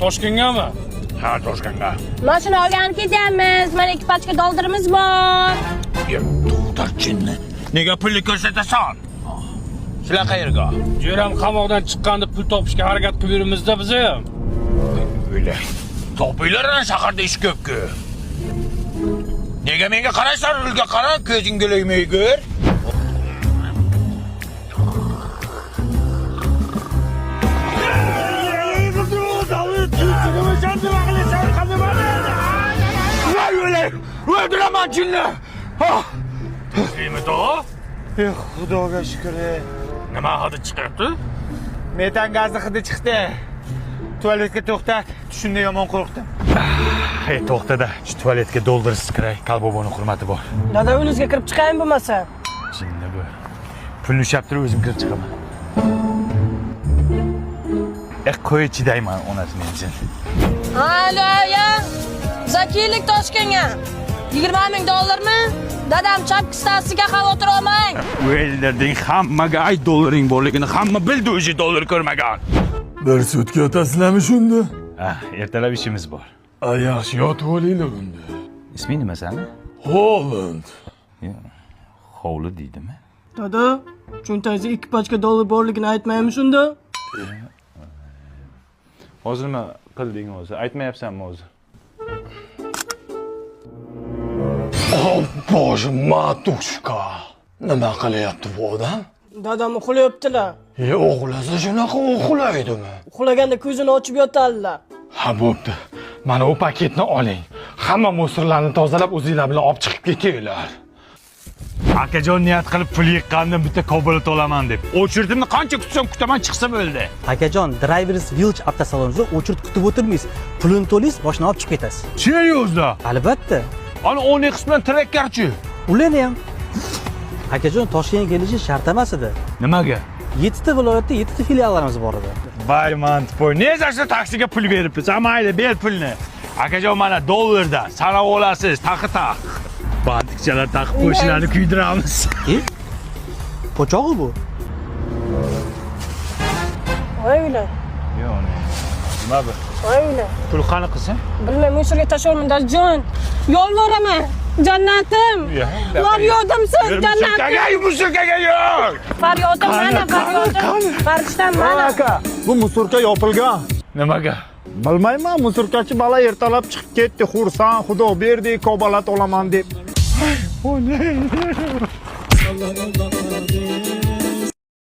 Toshkentgami? Ha, Toshkentga. Mashina olgani ketyapmiz. Mana ekipajga doldirimiz bor. To'xtarchinni. Nega pulni ko'rsatasan? Shular qayerga? Jo'ram qamoqdan chiqqanda pul topishga harakat qilib yuribmiz-da biz ham. O'ylay. Topinglar shaharda ish ko'p-ku. Nega menga qaraysan, rulga qara, ko'zingga ilamay ko'r. Öldüremem cinni! İyi mi daha? Yo'q, xudoga shukr. Nima hidi chiqyapti? Metan gazi hidi chiqdi. Tualetga to'xtat. Tushunda yomon qo'rqdim. Hey, to'xtada. Shu tualetga doldirsiz kiray. Kalboboni hurmati bor. Dada uyingizga kirib chiqayin bo'lmasa. Jinni bu. Pulni ushlab turib o'zim kirib chiqaman. Qo'y chidayman onasining jin. Alo, ya. Zakiylik Toshkentga. $20,000 Dadam chapki stasiyaga xavotir olmang. O'ylarding hammaga ay dollaring borligini hamma bildi, o'zi dollar ko'rmagan. Bir sutka otasizlarmi shunda? Ertalab ishimiz bor. Yaxshi yotib olinglar unda. Isming nima sani? Holland. Hovli deydimi? Dada, cho'ntagingizda ekipajga dollar borligini aytmaymiz unda. Hozir nima qilding o'zi? Aytmayapsanmi o'zi? Bože, matushka. Nima qilyapti bu odam? Dadam uxlayaptilar. O'g'lasa shunaqa uxlaydimi? Uxlaganda ko'zini ochib yotadilar. Ha, bo'pti. Mana u paketni oling. Hamma musorlarni tozalab o'zingizlar bilan olib chiqib ketinglar. Akajon niyat qilib pul yiqqandan bitta Cobalt olaman deb. O'chirdimni qancha kutsam kutaman chiqsa bo'ldi. Akajon, Drivers Village avtosalonida o'chirt kutib o'tirmaysiz. Pulini to'laysiz, boshini olib chiqib ketasiz. Seriozda? Albatta. Ana Onyx bilan Trackerchi. Ularni ham. Akajon, Toshkentga kelishi shart emas edi. Nimaga? 7 ta viloyatda 7 ta filiallarimiz bor edi. Bayman, ne zarsa taksiga pul beribsiz? Mayli, ber pulni. Akajon, mana dollarda sanab olasiz, taqi-taq. Bantikchalar taqib qo'shlarni kuydiramiz. Po'chog'i bu. Oyla. Yo'q, nima bu? Oyla. Pul qani qilsin? Bilmayman, musorga tashlayman Dadajon. Yolvoraman. Jannatim. Faryodim siz, jannatim. Musorkaga yo'q. Faryodim mana, faryodim. Farishtam mana. Aka, bu musorka yopilgan. Nimaga? Bilmayman, musorkachi bola ertalab chiqib ketdi, xursand, xudo berdi, Cobalt olaman deb. O ne?